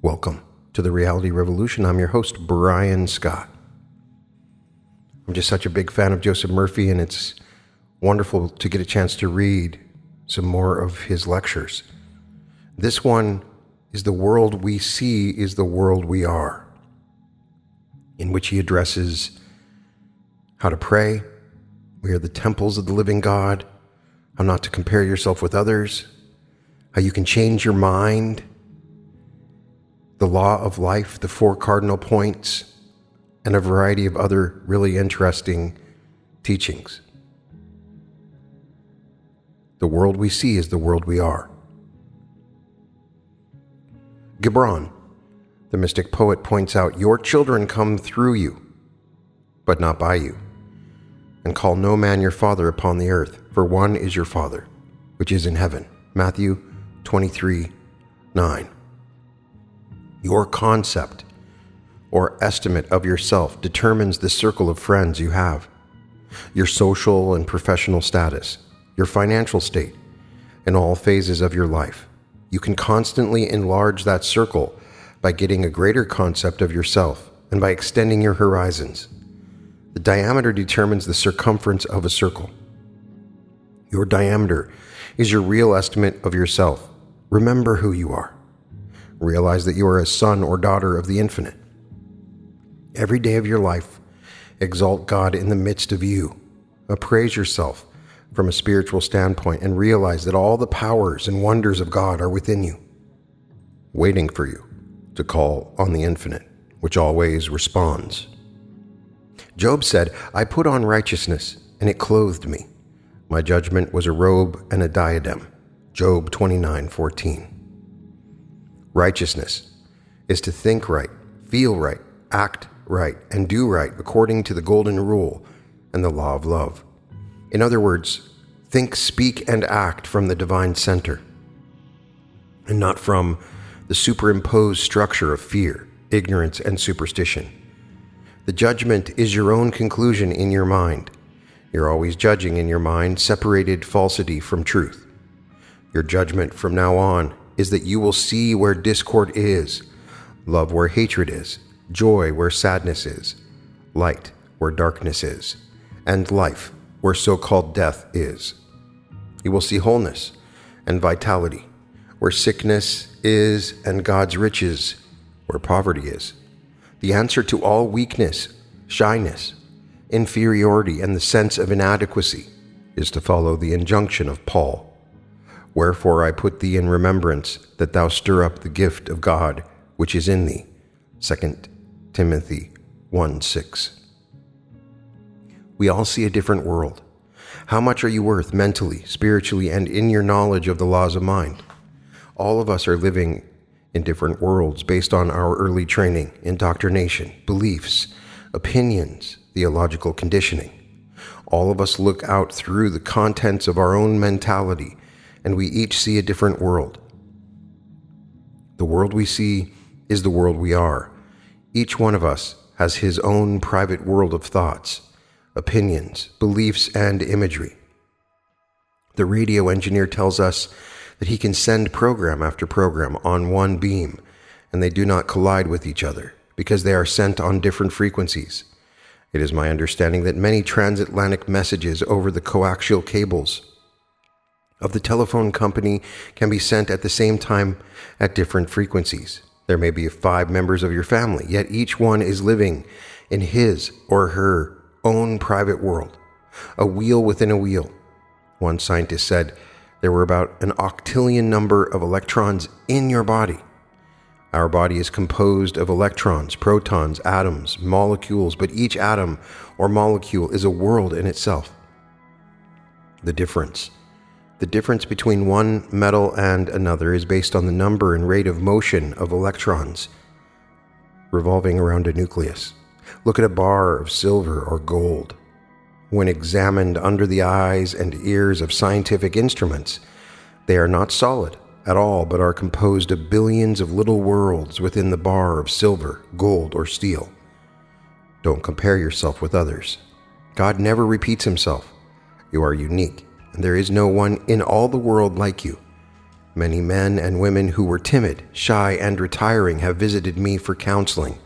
Welcome to the Reality Revolution. I'm your host, Brian Scott. I'm just such a big fan of Joseph Murphy, and it's wonderful to get a chance to read some more of his lectures. This one is The World We See is the World We Are, in which he addresses how to pray, we are the temples of the living God, how not to compare yourself with others, how you can change your mind, the law of life, the 4 cardinal points, and a variety of other really interesting teachings. The world we see is the world we are. Gibran, the mystic poet, points out, "Your children come through you, but not by you. And call no man your father upon the earth, for one is your Father, which is in heaven." Matthew 23:9. Your concept or estimate of yourself determines the circle of friends you have, your social and professional status, your financial state, in all phases of your life. You can constantly enlarge that circle by getting a greater concept of yourself and by extending your horizons. The diameter determines the circumference of a circle. Your diameter is your real estimate of yourself. Remember who you are. Realize that you are a son or daughter of the infinite. Every day of your life, exalt God in the midst of you. Appraise yourself from a spiritual standpoint and realize that all the powers and wonders of God are within you, waiting for you to call on the infinite, which always responds. Job said, "I put on righteousness, and it clothed me. My judgment was a robe and a diadem." Job 29:14. Righteousness is to think right, feel right, act right, and do right according to the golden rule and the law of love. In other words, think, speak, and act from the divine center, and not from the superimposed structure of fear, ignorance, and superstition. The judgment is your own conclusion in your mind. You're always judging in your mind, separated falsity from truth. Your judgment from now on is that you will see where discord is, love where hatred is, joy where sadness is, light where darkness is, and life where so-called death is. You will see wholeness and vitality where sickness is and God's riches where poverty is. The answer to all weakness, shyness, inferiority, and the sense of inadequacy is to follow the injunction of Paul. "Wherefore I put thee in remembrance, that thou stir up the gift of God which is in thee." 2 Timothy 1:6. We all see a different world. How much are you worth mentally, spiritually, and in your knowledge of the laws of mind? All of us are living in different worlds based on our early training, indoctrination, beliefs, opinions, theological conditioning. All of us look out through the contents of our own mentality, and we each see a different world. The world we see is the world we are. Each one of us has his own private world of thoughts, opinions, beliefs, and imagery. The radio engineer tells us that he can send program after program on one beam, and they do not collide with each other because they are sent on different frequencies. It is my understanding that many transatlantic messages over the coaxial cables of the telephone company can be sent at the same time at different frequencies. There may be 5 members of your family, yet each one is living in his or her own private world, a wheel within a wheel. One scientist said there were about an octillion number of electrons in your body. Our body is composed of electrons, protons, atoms, molecules, but each atom or molecule is a world in itself. The difference between one metal and another is based on the number and rate of motion of electrons revolving around a nucleus. Look at a bar of silver or gold. When examined under the eyes and ears of scientific instruments, they are not solid at all, but are composed of billions of little worlds within the bar of silver, gold, or steel. Don't compare yourself with others. God never repeats himself. You are unique, and there is no one in all the world like you. Many men and women who were timid, shy, and retiring have visited me for counseling,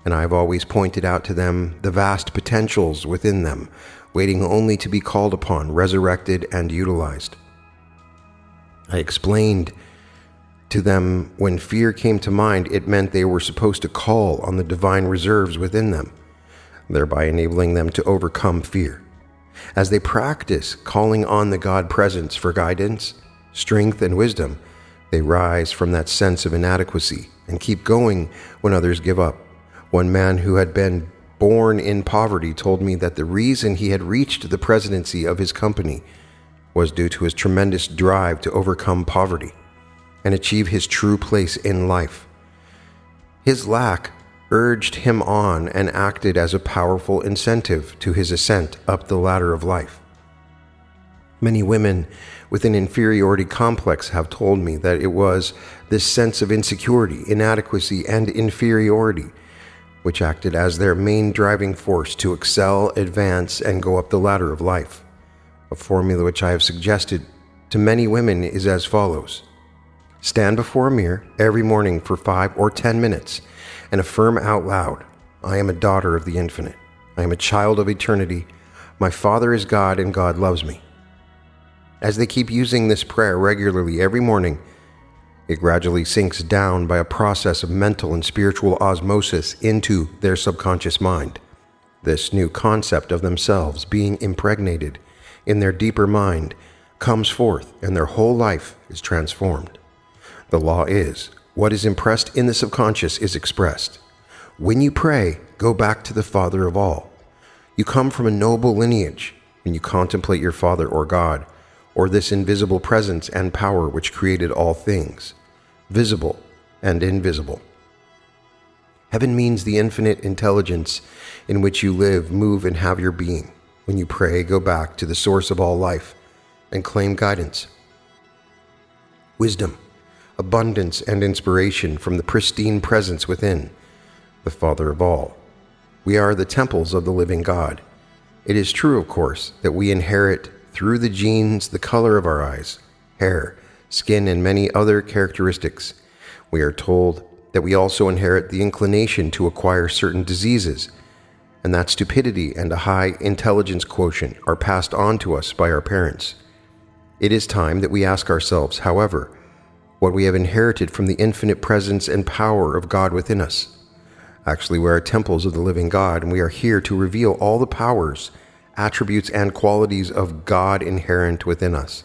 and I have always pointed out to them the vast potentials within them, waiting only to be called upon, resurrected, and utilized. I explained to them when fear came to mind, it meant they were supposed to call on the divine reserves within them, thereby enabling them to overcome fear. As they practice calling on the God presence for guidance, strength, and wisdom, they rise from that sense of inadequacy and keep going when others give up. One man who had been born in poverty told me that the reason he had reached the presidency of his company was due to his tremendous drive to overcome poverty and achieve his true place in life. His lack urged him on and acted as a powerful incentive to his ascent up the ladder of life. Many women with an inferiority complex have told me that it was this sense of insecurity, inadequacy, and inferiority which acted as their main driving force to excel, advance, and go up the ladder of life. A formula which I have suggested to many women is as follows. Stand before a mirror every morning for 5 or 10 minutes and affirm out loud, I am a daughter of the infinite. I am a child of eternity. My Father is God and God loves me. As they keep using this prayer regularly every morning, it gradually sinks down by a process of mental and spiritual osmosis into their subconscious mind. This new concept of themselves being impregnated in their deeper mind comes forth, and their whole life is transformed. The law is, what is impressed in the subconscious is expressed. When you pray, go back to the Father of all. You come from a noble lineage when you contemplate your Father or God, or this invisible presence and power which created all things, visible and invisible. Heaven means the infinite intelligence in which you live, move, and have your being. When you pray, go back to the source of all life and claim guidance, wisdom, abundance, and inspiration from the pristine presence within, the Father of all. We are the temples of the living God. It is true, of course, that we inherit through the genes the color of our eyes, hair, skin, and many other characteristics. We are told that we also inherit the inclination to acquire certain diseases, and that stupidity and a high intelligence quotient are passed on to us by our parents. It is time that we ask ourselves, however, what we have inherited from the infinite presence and power of God within us. Actually, we are temples of the living God, and we are here to reveal all the powers, attributes, and qualities of God inherent within us.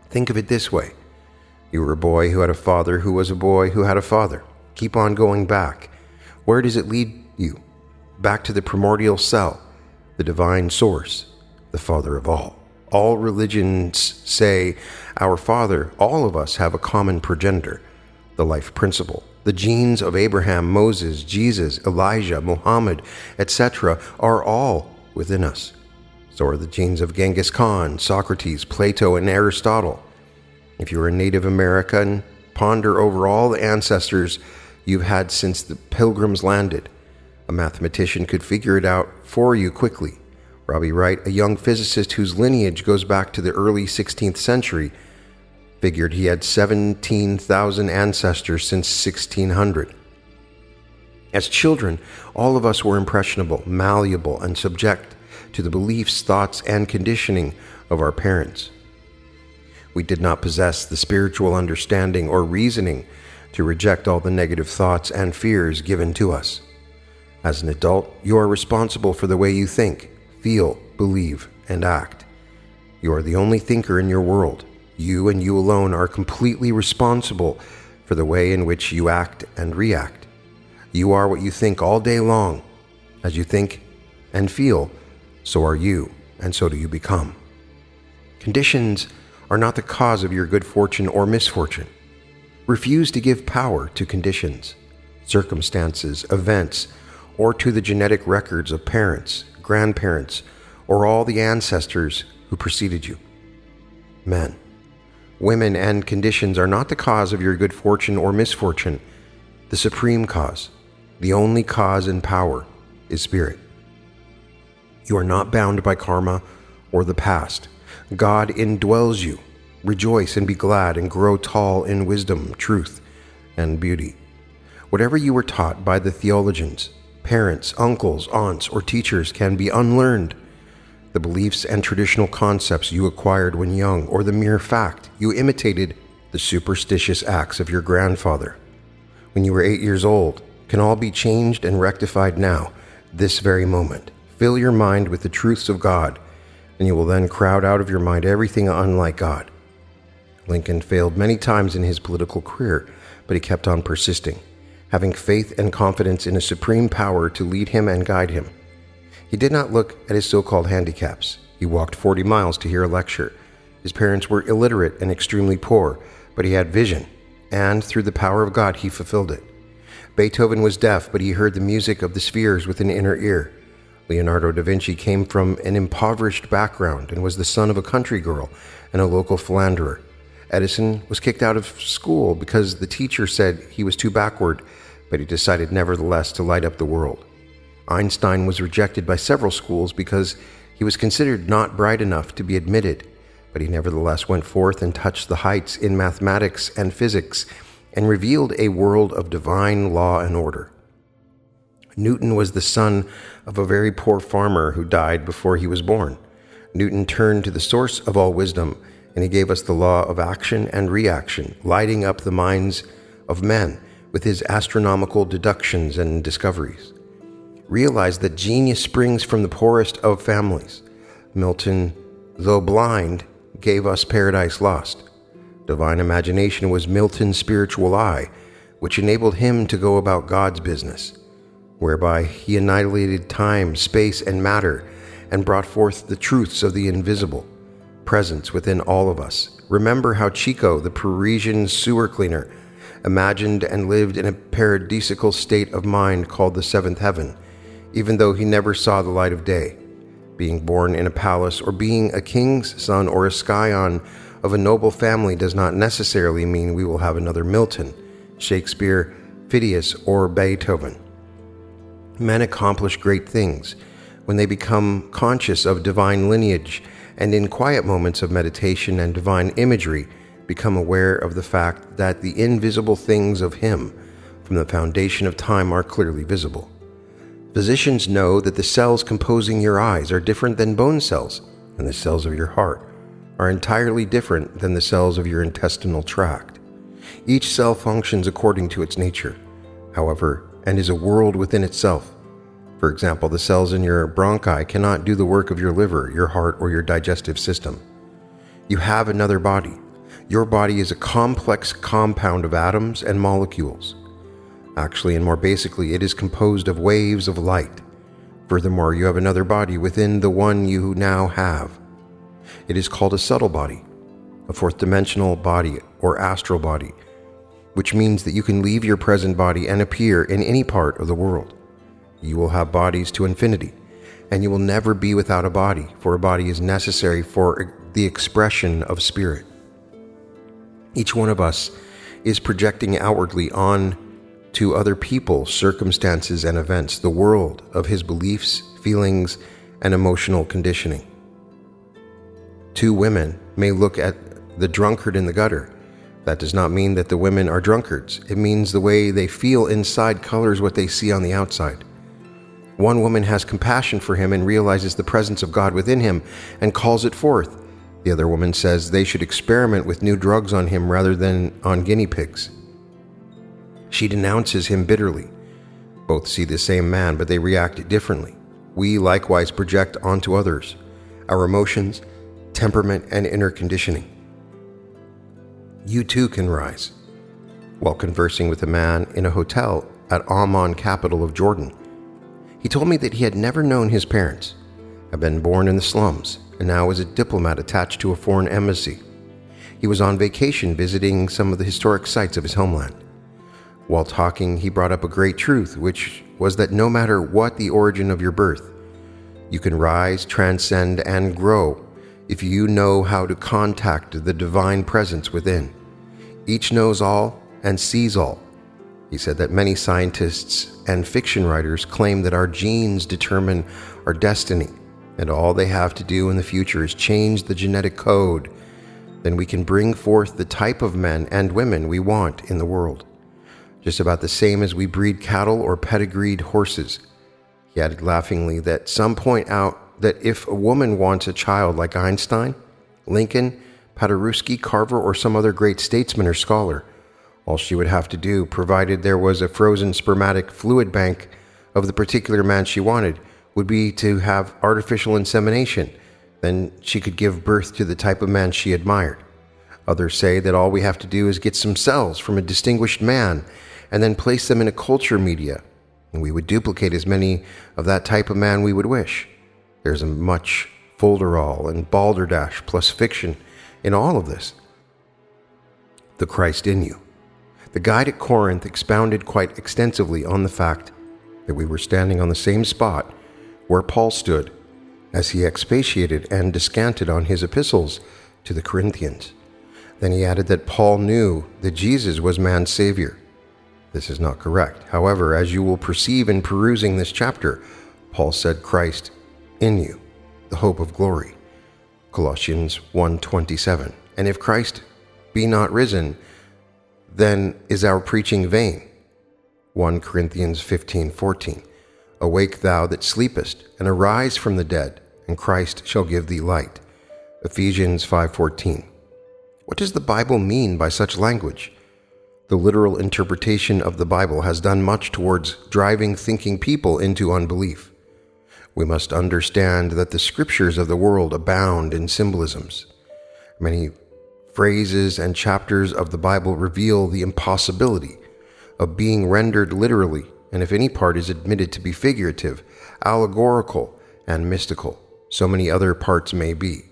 Think of it this way. You were a boy who had a father who was a boy who had a father. Keep on going back. Where does it lead you? Back to the primordial cell, the divine source, the Father of all. All religions say, our Father, all of us have a common progenitor, the life principle. The genes of Abraham, Moses, Jesus, Elijah, Muhammad, etc. are all within us. So are the genes of Genghis Khan, Socrates, Plato, and Aristotle. If you are a Native American, ponder over all the ancestors you've had since the Pilgrims landed. A mathematician could figure it out for you quickly. Robbie Wright, a young physicist whose lineage goes back to the early 16th century, figured he had 17,000 ancestors since 1600. As children, all of us were impressionable, malleable, and subject to the beliefs, thoughts, and conditioning of our parents. We did not possess the spiritual understanding or reasoning to reject all the negative thoughts and fears given to us. As an adult, you are responsible for the way you think, feel, believe, and act. You are the only thinker in your world. You and you alone are completely responsible for the way in which you act and react. You are what you think all day long. As you think and feel, so are you, and so do you become. Conditions are not the cause of your good fortune or misfortune. Refuse to give power to conditions, circumstances, events, or to the genetic records of parents, grandparents, or all the ancestors who preceded you. Men, women, and conditions are not the cause of your good fortune or misfortune. The supreme cause, the only cause and power, is spirit. You are not bound by karma or the past. God indwells you. Rejoice and be glad and grow tall in wisdom, truth, and beauty. Whatever you were taught by the theologians, parents, uncles, aunts, or teachers can be unlearned. The beliefs and traditional concepts you acquired when young, or the mere fact you imitated the superstitious acts of your grandfather when you were 8 years old, can all be changed and rectified now, this very moment. Fill your mind with the truths of God, and you will then crowd out of your mind everything unlike God. Lincoln failed many times in his political career, but he kept on persisting, having faith and confidence in a supreme power to lead him and guide him. He did not look at his so-called handicaps. He walked 40 miles to hear a lecture. His parents were illiterate and extremely poor, but he had vision, and through the power of God he fulfilled it. Beethoven was deaf, but he heard the music of the spheres with an inner ear. Leonardo da Vinci came from an impoverished background and was the son of a country girl and a local philanderer. Edison was kicked out of school because the teacher said he was too backward, but he decided nevertheless to light up the world. Einstein was rejected by several schools because he was considered not bright enough to be admitted, but he nevertheless went forth and touched the heights in mathematics and physics and revealed a world of divine law and order. Newton was the son of a very poor farmer who died before he was born. Newton turned to the source of all wisdom, and he gave us the law of action and reaction, lighting up the minds of men with his astronomical deductions and discoveries. Realize that genius springs from the poorest of families. Milton, though blind, gave us Paradise Lost. Divine imagination was Milton's spiritual eye, which enabled him to go about God's business, whereby he annihilated time, space, and matter, and brought forth the truths of the invisible presence within all of us. Remember how Chico, the Parisian sewer cleaner, imagined and lived in a paradisical state of mind called the seventh heaven, even though he never saw the light of day. Being born in a palace or being a king's son or a scion of a noble family does not necessarily mean we will have another Milton, Shakespeare, Phidias, or Beethoven. Men accomplish great things when they become conscious of divine lineage and in quiet moments of meditation and divine imagery become aware of the fact that the invisible things of Him from the foundation of time are clearly visible. Physicians know that the cells composing your eyes are different than bone cells, and the cells of your heart are entirely different than the cells of your intestinal tract. Each cell functions according to its nature, however, and is a world within itself. For example, the cells in your bronchi cannot do the work of your liver, your heart, or your digestive system. You have another body. Your body is a complex compound of atoms and molecules. Actually, and more basically, it is composed of waves of light. Furthermore, you have another body within the one you now have. It is called a subtle body, a fourth-dimensional body or astral body, which means that you can leave your present body and appear in any part of the world. You will have bodies to infinity, and you will never be without a body, for a body is necessary for the expression of spirit. Each one of us is projecting outwardly on to other people, circumstances, and events, the world of his beliefs, feelings, and emotional conditioning. Two women may look at the drunkard in the gutter. That does not mean that the women are drunkards. It means the way they feel inside colors what they see on the outside. One woman has compassion for him and realizes the presence of God within him and calls it forth. The other woman says they should experiment with new drugs on him rather than on guinea pigs. She denounces him bitterly. Both see the same man, but they react differently. We likewise project onto others our emotions, temperament, and inner conditioning. You too can rise. While conversing with a man in a hotel at Amman, capital of Jordan, he told me that he had never known his parents, had been born in the slums, and now is a diplomat attached to a foreign embassy. He was on vacation visiting some of the historic sites of his homeland. While talking, he brought up a great truth, which was that no matter what the origin of your birth, you can rise, transcend, and grow if you know how to contact the divine presence within. Each knows all and sees all. He said that many scientists and fiction writers claim that our genes determine our destiny, and all they have to do in the future is change the genetic code then we can bring forth the type of men and women we want in the world. Just about the same as we breed cattle or pedigreed horses. He added laughingly that some point out that if a woman wants a child like Einstein, Lincoln, Paderewski, Carver, or some other great statesman or scholar, all she would have to do, provided there was a frozen spermatic fluid bank of the particular man she wanted, would be to have artificial insemination. Then she could give birth to the type of man she admired. Others say that all we have to do is get some cells from a distinguished man and then place them in a culture media, and we would duplicate as many of that type of man we would wish. There's a much folderol and balderdash plus fiction in all of this. The Christ in you. The guide at Corinth expounded quite extensively on the fact that we were standing on the same spot where Paul stood as he expatiated and descanted on his epistles to the Corinthians. Then he added that Paul knew that Jesus was man's Savior. This is not correct. However, as you will perceive in perusing this chapter, Paul said Christ in you, the hope of glory. Colossians 1:27. And if Christ be not risen, then is our preaching vain. 1 Corinthians 15:14. Awake thou that sleepest, and arise from the dead, and Christ shall give thee light. Ephesians 5:14. What does the Bible mean by such language? The literal interpretation of the Bible has done much towards driving thinking people into unbelief. We must understand that the scriptures of the world abound in symbolisms. Many phrases and chapters of the Bible reveal the impossibility of being rendered literally, and if any part is admitted to be figurative, allegorical, and mystical, so many other parts may be.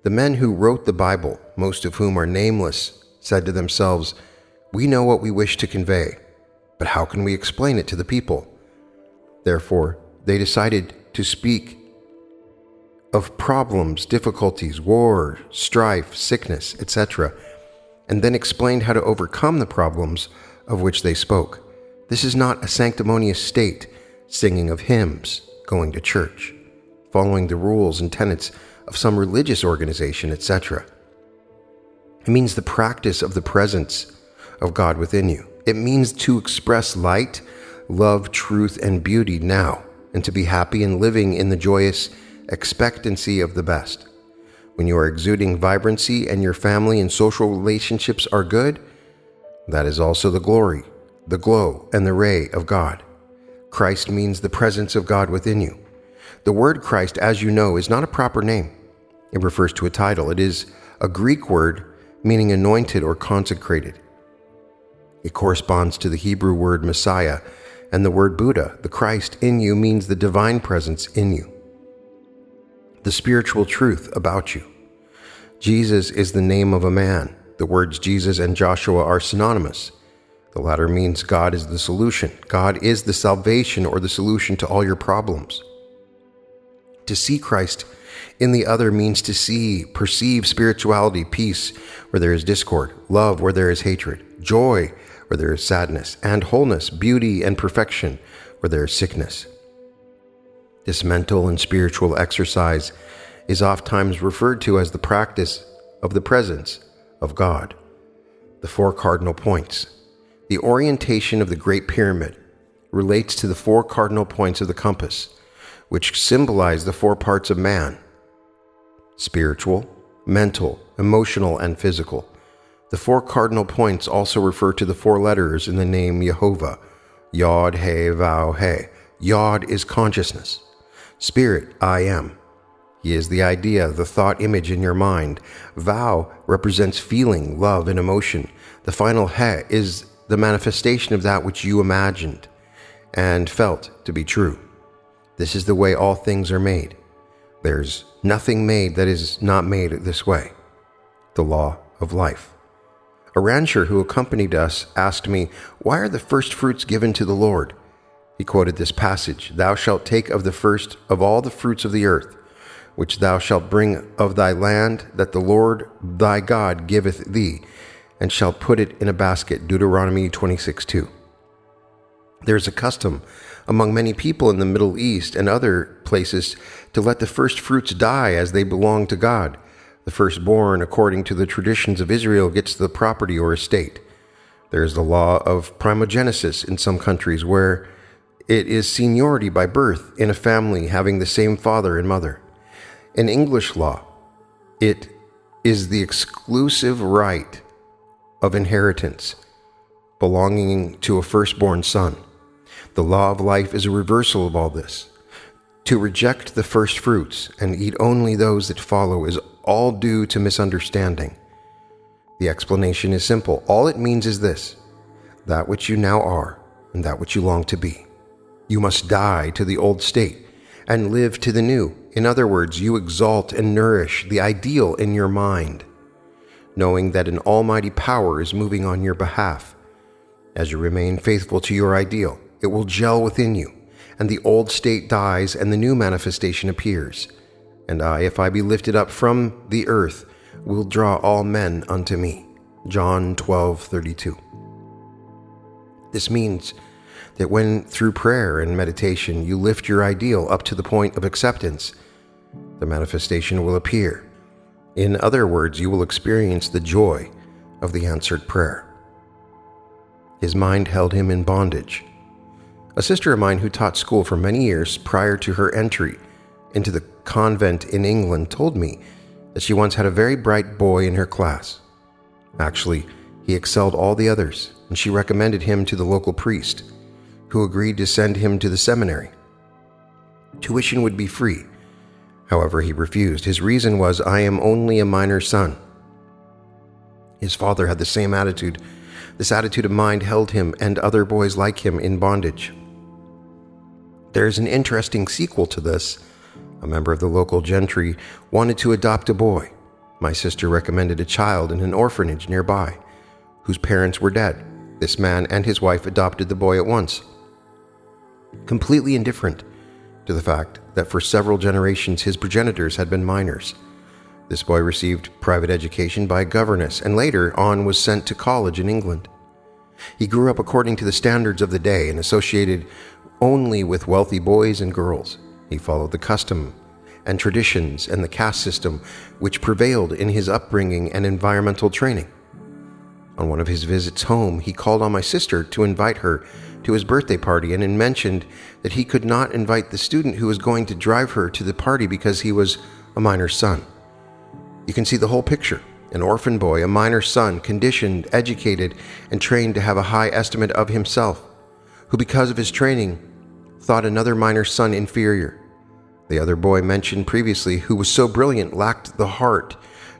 The men who wrote the Bible, most of whom are nameless, said to themselves, "We know what we wish to convey, but how can we explain it to the people?" Therefore, they decided to speak of problems, difficulties, war, strife, sickness, etc., and then explained how to overcome the problems of which they spoke. This is not a sanctimonious state, singing of hymns, going to church, following the rules and tenets of some religious organization, etc. It means the practice of the presence of God within you. It means to express light, love, truth, and beauty now, and to be happy and living in the joyous expectancy of the best. When you are exuding vibrancy and your family and social relationships are good, that is also the glory, the glow, and the ray of God. Christ means the presence of God within you. The word Christ, as you know, is not a proper name. It refers to a title. It is a Greek word meaning anointed or consecrated. It corresponds to the Hebrew word Messiah and the word Buddha. The Christ in you means the divine presence in you, the spiritual truth about you. Jesus is the name of a man. The words Jesus and Joshua are synonymous. The latter means God is the solution. God is the salvation or the solution to all your problems. To see Christ in the other means to see, perceive spirituality, peace where there is discord, love where there is hatred, joy where there is sadness, and wholeness, beauty, and perfection where there is sickness. This mental and spiritual exercise is oftentimes referred to as the practice of the presence of God. The four cardinal points. The orientation of the Great Pyramid relates to the four cardinal points of the compass, which symbolize the four parts of man: spiritual, mental, emotional, and physical. The four cardinal points also refer to the four letters in the name Jehovah: Yod, He, Vav, He. Yod is consciousness. Spirit, I am. He is the idea, the thought image in your mind. Vav represents feeling, love, and emotion. The final He is the manifestation of that which you imagined and felt to be true. This is the way all things are made. There's nothing made that is not made this way. The law of life. A rancher who accompanied us asked me, "Why are the first fruits given to the Lord?" He quoted this passage: "Thou shalt take of the first of all the fruits of the earth, which thou shalt bring of thy land, that the Lord thy God giveth thee, and shalt put it in a basket." Deuteronomy 26:2. There is a custom among many people in the Middle East and other places to let the first fruits die as they belong to God. The firstborn, according to the traditions of Israel, gets the property or estate. There is the law of primogenitus in some countries, where it is seniority by birth in a family having the same father and mother. In English law, it is the exclusive right of inheritance belonging to a firstborn son. The law of life is a reversal of all this. To reject the first fruits and eat only those that follow is all due to misunderstanding. The explanation is simple. All it means is this: that which you now are and that which you long to be. You must die to the old state and live to the new. In other words, you exalt and nourish the ideal in your mind, knowing that an almighty power is moving on your behalf. As you remain faithful to your ideal, it will gel within you, and the old state dies and the new manifestation appears. And I, if I be lifted up from the earth, will draw all men unto me. John 12:32. This means that when through prayer and meditation you lift your ideal up to the point of acceptance, the manifestation will appear. In other words, you will experience the joy of the answered prayer. His mind held him in bondage. A sister of mine who taught school for many years prior to her entry into the convent in England told me that she once had a very bright boy in her class. Actually, he excelled all the others, and she recommended him to the local priest, who agreed to send him to the seminary. Tuition would be free. However, he refused. His reason was, "I am only a minor son." His father had the same attitude. This attitude of mind held him and other boys like him in bondage. There is an interesting sequel to this. A member of the local gentry wanted to adopt a boy. My sister recommended a child in an orphanage nearby, whose parents were dead. This man and his wife adopted the boy at once, completely indifferent to the fact that for several generations his progenitors had been minors. This boy received private education by a governess and later on was sent to college in England. He grew up according to the standards of the day and associated only with wealthy boys and girls. He followed the custom and traditions and the caste system which prevailed in his upbringing and environmental training. On one of his visits home, he called on my sister to invite her to his birthday party and mentioned that he could not invite the student who was going to drive her to the party because he was a minor son. You can see the whole picture. An orphan boy, a minor son, conditioned, educated, and trained to have a high estimate of himself, who because of his training thought another minor son inferior. The other boy mentioned previously, who was so brilliant, lacked the heart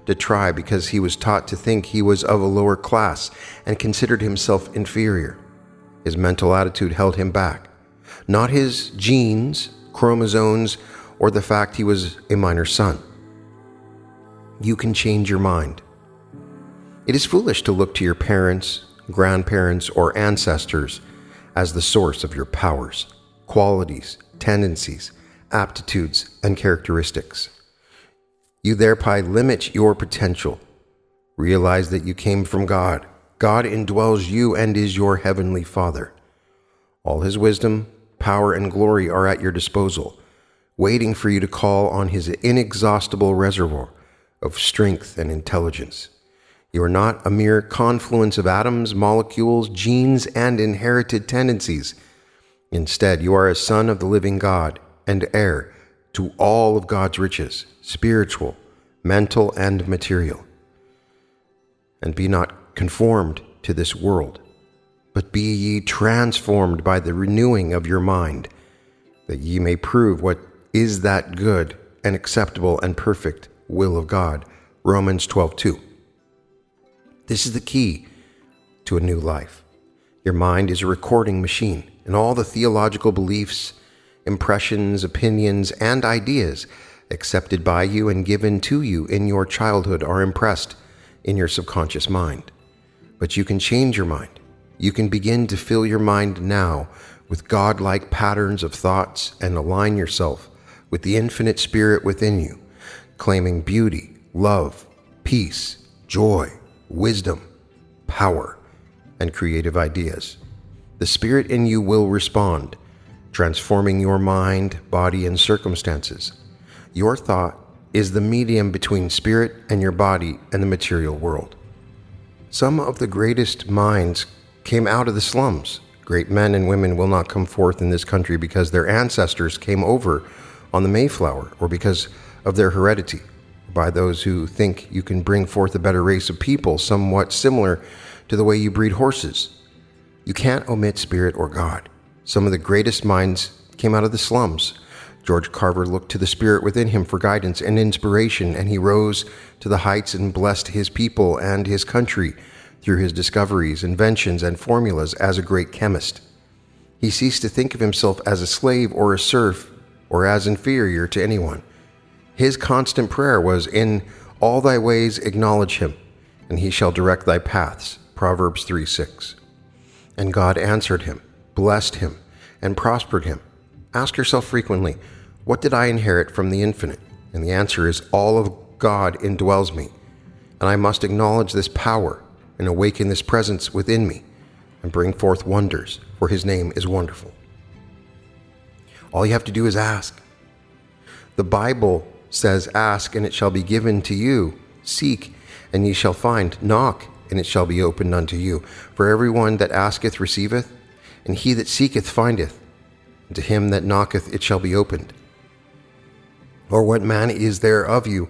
to try because he was taught to think he was of a lower class and considered himself inferior. His mental attitude held him back, not his genes, chromosomes, or the fact he was a minor son. You can change your mind. It is foolish to look to your parents, grandparents, or ancestors as the source of your powers, qualities, tendencies, aptitudes, and characteristics. You thereby limit your potential. Realize that you came from God. God indwells you and is your heavenly Father. All his wisdom, power, and glory are at your disposal, waiting for you to call on his inexhaustible reservoir of strength and intelligence. You are not a mere confluence of atoms, molecules, genes, and inherited tendencies. Instead, you are a son of the living God and heir to all of God's riches, spiritual, mental, and material. And be not conformed to this world, but be ye transformed by the renewing of your mind, that ye may prove what is that good and acceptable and perfect will of God. Romans 12:2. This is the key to a new life. Your mind is a recording machine, and all the theological beliefs, impressions, opinions, and ideas accepted by you and given to you in your childhood are impressed in your subconscious mind. But you can change your mind. You can begin to fill your mind now with God-like patterns of thoughts and align yourself with the infinite spirit within you, claiming beauty, love, peace, joy, wisdom, power, and creative ideas. The spirit in you will respond, transforming your mind, body, and circumstances. Your thought is the medium between spirit and your body and the material world. Some of the greatest minds came out of the slums. Great men and women will not come forth in this country because their ancestors came over on the Mayflower, or because of their heredity, by those who think you can bring forth a better race of people somewhat similar to the way you breed horses. You can't omit spirit or God. Some of the greatest minds came out of the slums. George Carver looked to the spirit within him for guidance and inspiration, and he rose to the heights and blessed his people and his country through his discoveries, inventions, and formulas as a great chemist. He ceased to think of himself as a slave or a serf or as inferior to anyone. His constant prayer was, "In all thy ways acknowledge him, and he shall direct thy paths." Proverbs 3:6. And God answered him, blessed him, and prospered him. Ask yourself frequently, what did I inherit from the infinite? And the answer is, all of God indwells me, and I must acknowledge this power and awaken this presence within me and bring forth wonders, for his name is wonderful. All you have to do is ask. The Bible says, ask and it shall be given to you. Seek and ye shall find. Knock and it shall be opened unto you. For everyone that asketh receiveth, and he that seeketh findeth, and to him that knocketh it shall be opened. Or what man is there of you,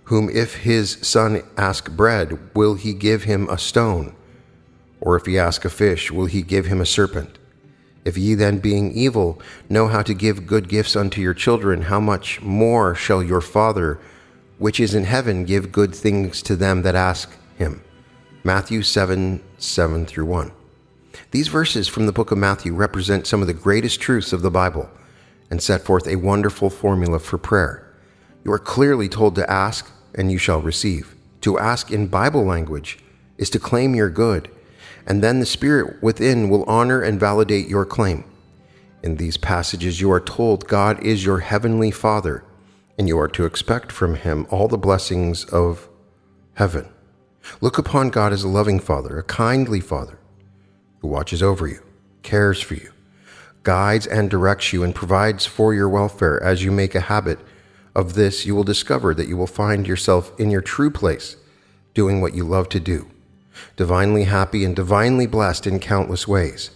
whom if his son ask bread, will he give him a stone? Or if he ask a fish, will he give him a serpent? If ye then, being evil, know how to give good gifts unto your children, how much more shall your Father, which is in heaven, give good things to them that ask him? Matthew 7:7-1. These verses from the book of Matthew represent some of the greatest truths of the Bible and set forth a wonderful formula for prayer. You are clearly told to ask, and you shall receive. To ask in Bible language is to claim your good, and then the Spirit within will honor and validate your claim. In these passages, you are told God is your heavenly Father, and you are to expect from him all the blessings of heaven. Look upon God as a loving Father, a kindly Father, who watches over you, cares for you, guides and directs you, and provides for your welfare. As you make a habit of this, you will discover that you will find yourself in your true place, doing what you love to do, divinely happy and divinely blessed in countless ways.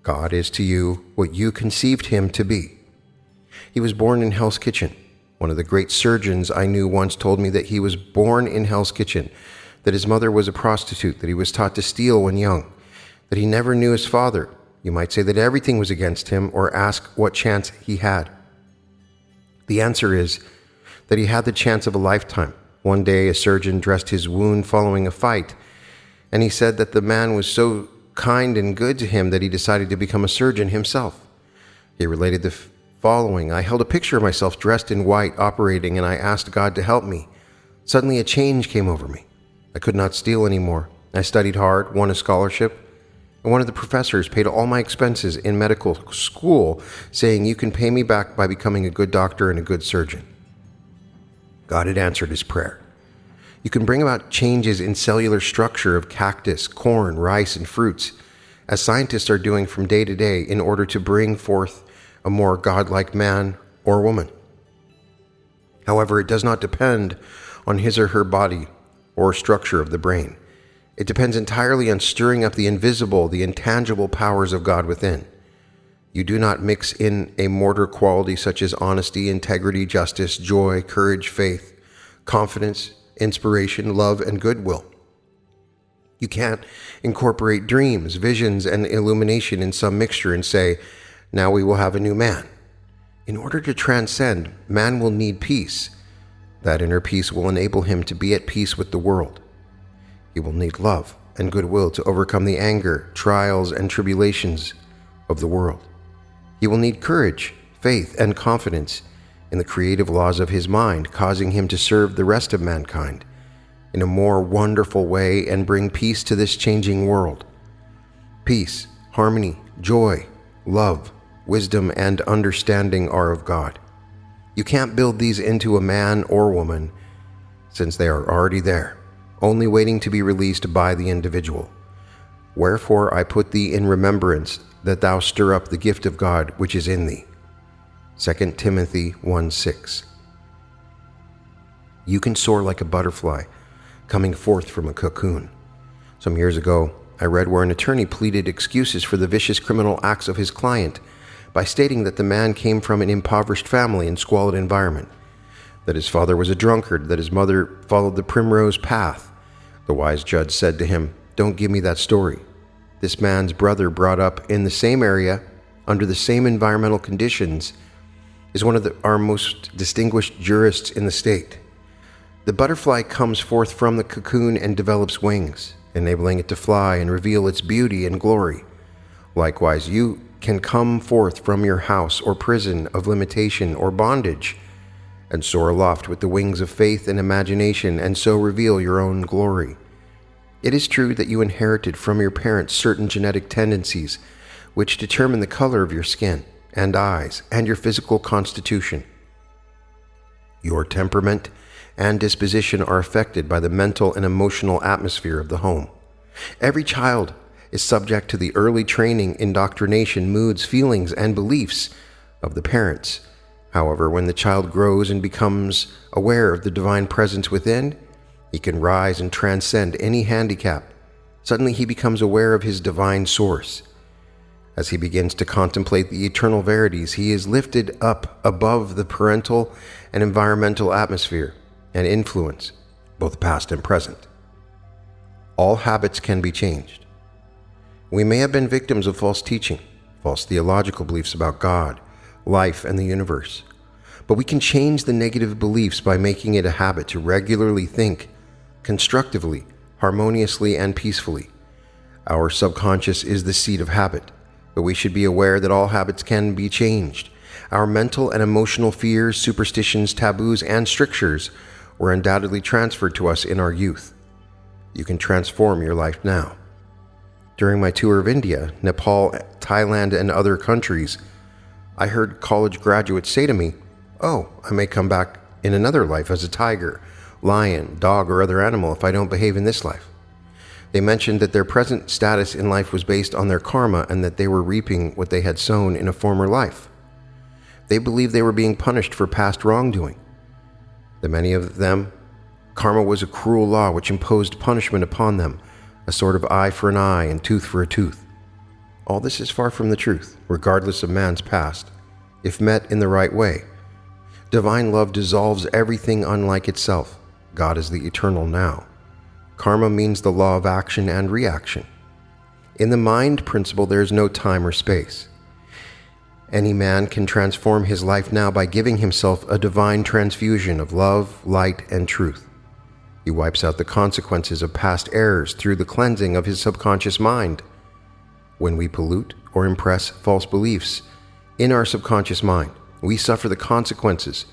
God is to you what you conceived him to be. He was born in Hell's Kitchen. One of the great surgeons I knew once told me that he was born in Hell's Kitchen, that his mother was a prostitute, that he was taught to steal when young, that he never knew his father. You might say that everything was against him, or ask what chance he had. The answer is that he had the chance of a lifetime. One day, a surgeon dressed his wound following a fight, and he said that the man was so kind and good to him that he decided to become a surgeon himself. He related the following: I held a picture of myself dressed in white operating, and I asked God to help me. Suddenly a change came over me. I could not steal anymore. I studied hard, won a scholarship, and one of the professors paid all my expenses in medical school, saying, you can pay me back by becoming a good doctor and a good surgeon. God had answered his prayer. You can bring about changes in cellular structure of cactus, corn, rice, and fruits, as scientists are doing from day to day, in order to bring forth a more godlike man or woman. However, it does not depend on his or her body or structure of the brain. It depends entirely on stirring up the invisible, the intangible powers of God within. You do not mix in a mortar quality such as honesty, integrity, justice, joy, courage, faith, confidence, inspiration, love, and goodwill. You can't incorporate dreams, visions, and illumination in some mixture and say, now we will have a new man. In order to transcend, man will need peace. That inner peace will enable him to be at peace with the world. He will need love and goodwill to overcome the anger, trials, and tribulations of the world. He will need courage, faith, and confidence in the creative laws of his mind, causing him to serve the rest of mankind in a more wonderful way and bring peace to this changing world. Peace, harmony, joy, love, wisdom, and understanding are of God. You can't build these into a man or woman, since they are already there, only waiting to be released by the individual. Wherefore I put thee in remembrance, that thou stir up the gift of God which is in thee. 2 Timothy 1:6. You can soar like a butterfly, coming forth from a cocoon. Some years ago, I read where an attorney pleaded excuses for the vicious criminal acts of his client by stating that the man came from an impoverished family and squalid environment, that his father was a drunkard, that his mother followed the primrose path. The wise judge said to him, "Don't give me that story. This man's brother, brought up in the same area, under the same environmental conditions, is one of our most distinguished jurists in the state. The butterfly comes forth from the cocoon and develops wings, enabling it to fly and reveal its beauty and glory. Likewise, you can come forth from your house or prison of limitation or bondage and soar aloft with the wings of faith and imagination, and so reveal your own glory. It is true that you inherited from your parents certain genetic tendencies which determine the color of your skin and eyes and your physical constitution. Your temperament and disposition are affected by the mental and emotional atmosphere of the home. Every child is subject to the early training, indoctrination, moods, feelings, and beliefs of the parents. However, when the child grows and becomes aware of the divine presence within, he can rise and transcend any handicap. Suddenly he becomes aware of his divine source. As he begins to contemplate the eternal verities, he is lifted up above the parental and environmental atmosphere and influence, both past and present. All habits can be changed. We may have been victims of false teaching, false theological beliefs about God, life, and the universe. But we can change the negative beliefs by making it a habit to regularly think constructively, harmoniously, and peacefully. Our subconscious is the seat of habit, but we should be aware that all habits can be changed. Our mental and emotional fears, superstitions, taboos, and strictures were undoubtedly transferred to us in our youth. You can transform your life now. During my tour of India, Nepal, Thailand, and other countries, I heard college graduates say to me, "Oh, I may come back in another life as a tiger, lion, dog, or other animal if I don't behave in this life." They mentioned that their present status in life was based on their karma and that they were reaping what they had sown in a former life. They believed they were being punished for past wrongdoing. To many of them, karma was a cruel law which imposed punishment upon them, a sort of eye for an eye and tooth for a tooth. All this is far from the truth, regardless of man's past, if met in the right way. Divine love dissolves everything unlike itself. God is the eternal now. Karma means the law of action and reaction. In the mind principle, there is no time or space. Any man can transform his life now by giving himself a divine transfusion of love, light, and truth. He wipes out the consequences of past errors through the cleansing of his subconscious mind. When we pollute or impress false beliefs in our subconscious mind, we suffer the consequences,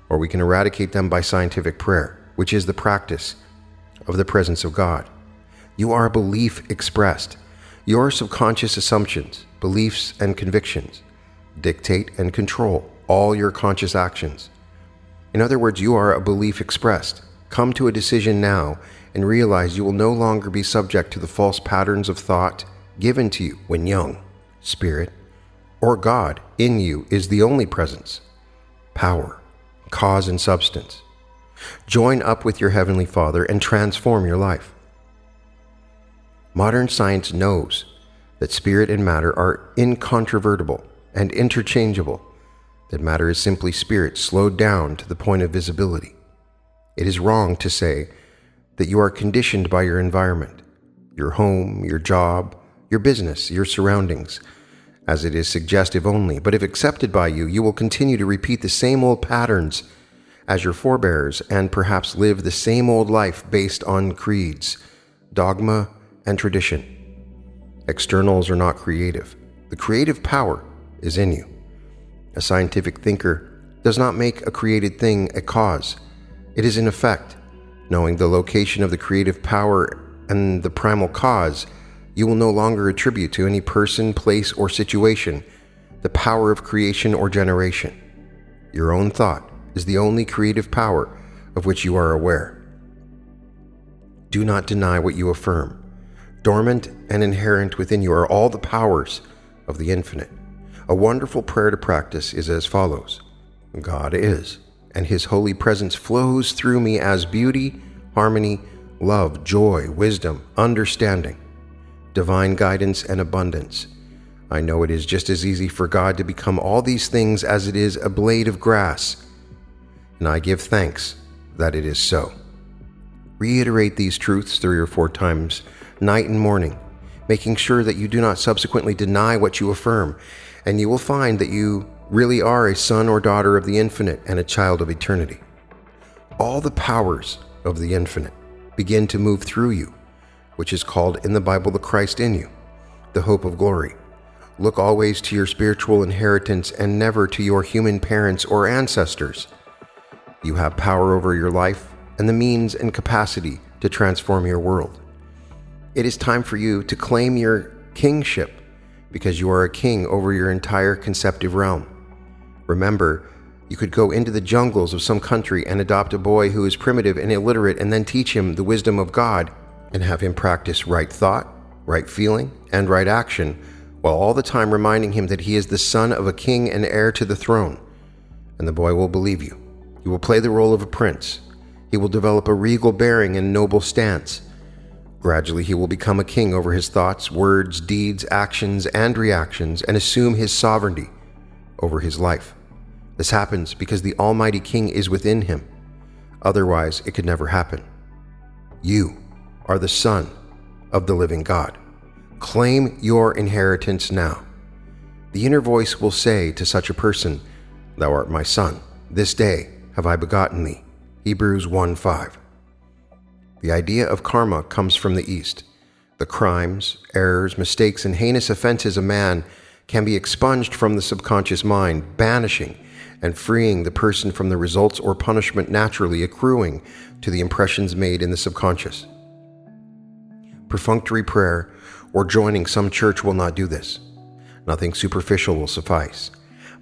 or we can eradicate them by scientific prayer, which is the practice of the presence of God. You are a belief expressed. Your subconscious assumptions, beliefs, and convictions dictate and control all your conscious actions. In other words, you are a belief expressed. Come to a decision now and realize you will no longer be subject to the false patterns of thought given to you when young. Spirit, or God, in you is the only presence, power, cause, and substance. Join up with your Heavenly Father and transform your life. Modern science knows that spirit and matter are incontrovertible and interchangeable, that matter is simply spirit slowed down to the point of visibility. It is wrong to say that you are conditioned by your environment, your home, your job, your business, your surroundings, as it is suggestive only. But if accepted by you, you will continue to repeat the same old patterns as your forebears and perhaps live the same old life based on creeds, dogma, and tradition. Externals are not creative. The creative power is in you. A scientific thinker does not make a created thing a cause. It is an effect. Knowing the location of the creative power and the primal cause, you will no longer attribute to any person, place, or situation the power of creation or generation. Your own thought is the only creative power of which you are aware. Do not deny what you affirm. Dormant and inherent within you are all the powers of the infinite. A wonderful prayer to practice is as follows: God is, and His holy presence flows through me as beauty, harmony, love, joy, wisdom, understanding, divine guidance, and abundance. I know it is just as easy for God to become all these things as it is a blade of grass, and I give thanks that it is so. Reiterate these truths 3 or 4 times, night and morning, making sure that you do not subsequently deny what you affirm, and you will find that you really are a son or daughter of the infinite and a child of eternity. All the powers of the infinite begin to move through you, which is called in the Bible the Christ in you, the hope of glory. Look always to your spiritual inheritance and never to your human parents or ancestors. You have power over your life and the means and capacity to transform your world. It is time for you to claim your kingship because you are a king over your entire conceptive realm. Remember, you could go into the jungles of some country and adopt a boy who is primitive and illiterate and then teach him the wisdom of God and have him practice right thought, right feeling, and right action, while all the time reminding him that he is the son of a king and heir to the throne. And the boy will believe you. He will play the role of a prince. He will develop a regal bearing and noble stance. Gradually, he will become a king over his thoughts, words, deeds, actions, and reactions, and assume his sovereignty over his life. This happens because the Almighty King is within him. Otherwise, it could never happen. You are the son of the living God. Claim your inheritance now. The inner voice will say to such a person, "Thou art my son. This day have I begotten thee." Hebrews 1:5. The idea of karma comes from the East. The crimes, errors, mistakes, and heinous offenses of man can be expunged from the subconscious mind, banishing and freeing the person from the results or punishment naturally accruing to the impressions made in the subconscious. Perfunctory prayer or joining some church will not do this. Nothing superficial will suffice,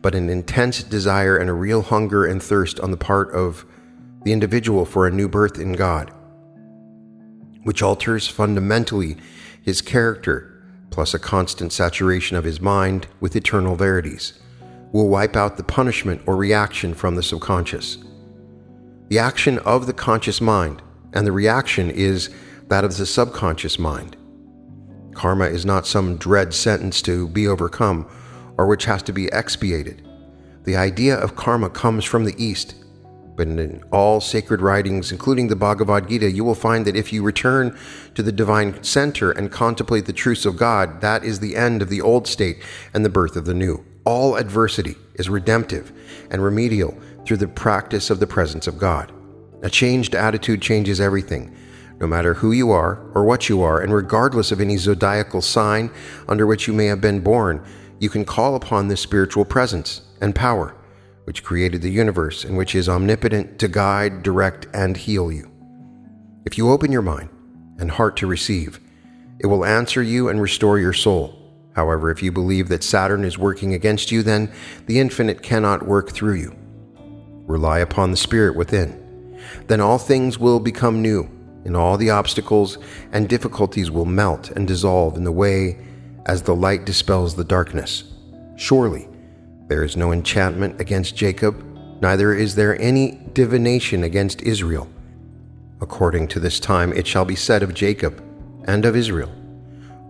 but an intense desire and a real hunger and thirst on the part of the individual for a new birth in God, which alters fundamentally his character, plus a constant saturation of his mind with eternal verities, will wipe out the punishment or reaction from the subconscious. The action of the conscious mind and the reaction is that of the subconscious mind. Karma is not some dread sentence to be overcome or which has to be expiated. The idea of karma comes from the East, but in all sacred writings, including the Bhagavad Gita, you will find that if you return to the divine center and contemplate the truths of God, that is the end of the old state and the birth of the new. All adversity is redemptive and remedial through the practice of the presence of God. A changed attitude changes everything, no matter who you are or what you are, and regardless of any zodiacal sign under which you may have been born, you can call upon this spiritual presence and power, which created the universe and which is omnipotent to guide, direct, and heal you. If you open your mind and heart to receive, it will answer you and restore your soul. However, if you believe that Saturn is working against you, then the infinite cannot work through you. Rely upon the spirit within. Then all things will become new, and all the obstacles and difficulties will melt and dissolve in the way as the light dispels the darkness. Surely, there is no enchantment against Jacob, neither is there any divination against Israel. According to this time it shall be said of Jacob and of Israel,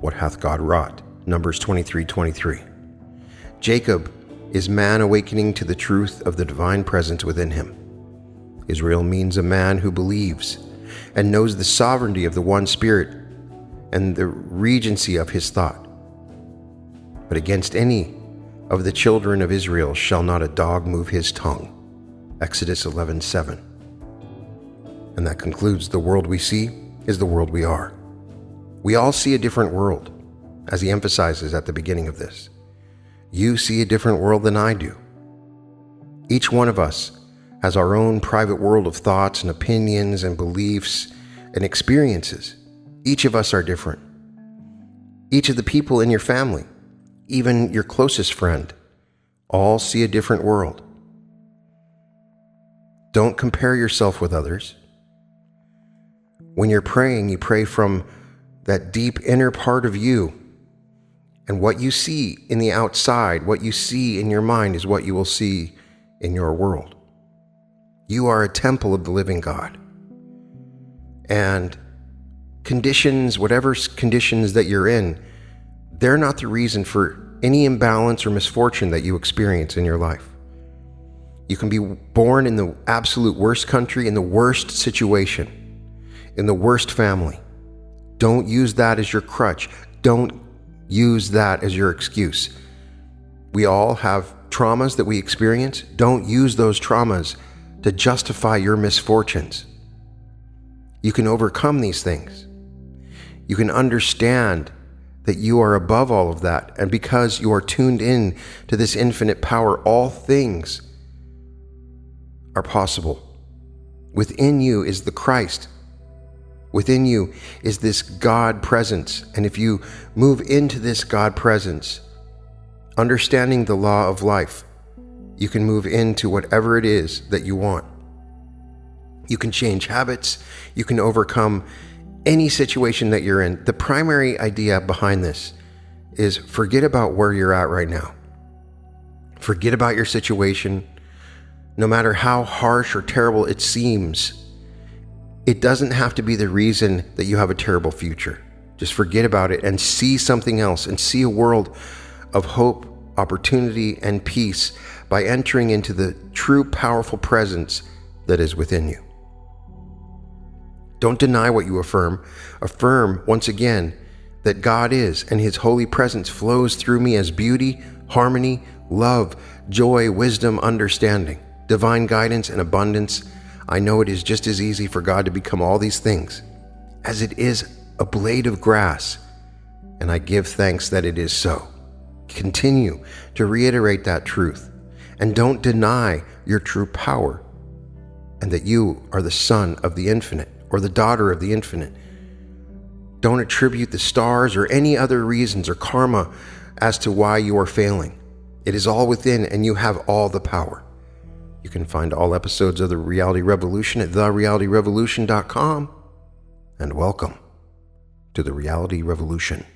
"What hath God wrought?" Numbers 23:23. Jacob is man awakening to the truth of the divine presence within him. Israel means a man who believes and knows the sovereignty of the one Spirit and the regency of his thought. But against any of the children of Israel shall not a dog move his tongue. Exodus 11:7. And that concludes the world we see is the world we are. We all see a different world, as he emphasizes at the beginning of this. You see a different world than I do. Each one of us has our own private world of thoughts and opinions and beliefs and experiences. Each of us are different. Each of the people in your family, even your closest friend, all see a different world. Don't compare yourself with others. When you're praying, you pray from that deep inner part of you. And what you see in the outside, what you see in your mind is what you will see in your world. You are a temple of the living God. And conditions, whatever conditions that you're in, they're not the reason for any imbalance or misfortune that you experience in your life. You can be born in the absolute worst country, in the worst situation, in the worst family. Don't use that as your crutch. Don't use that as your excuse. We all have traumas that we experience. Don't use those traumas to justify your misfortunes. You can overcome these things. You can understand that you are above all of that. And because you are tuned in to this infinite power, all things are possible. Within you is the Christ. Within you is this God presence. And if you move into this God presence, understanding the law of life, you can move into whatever it is that you want. You can change habits. You can overcome any situation that you're in. The primary idea behind this is forget about where you're at right now. Forget about your situation. No matter how harsh or terrible it seems, it doesn't have to be the reason that you have a terrible future. Just forget about it and see something else, and see a world of hope, opportunity, and peace by entering into the true powerful presence that is within you. Don't deny what you affirm. Affirm, once again, that God is, and His holy presence flows through me as beauty, harmony, love, joy, wisdom, understanding, divine guidance, and abundance. I know it is just as easy for God to become all these things as it is a blade of grass, and I give thanks that it is so. Continue to reiterate that truth, and don't deny your true power, and that you are the son of the infinite, or the daughter of the infinite. Don't attribute the stars or any other reasons or karma as to why you are failing. It is all within, and you have all the power. You can find all episodes of The Reality Revolution at therealityrevolution.com. And welcome to The Reality Revolution.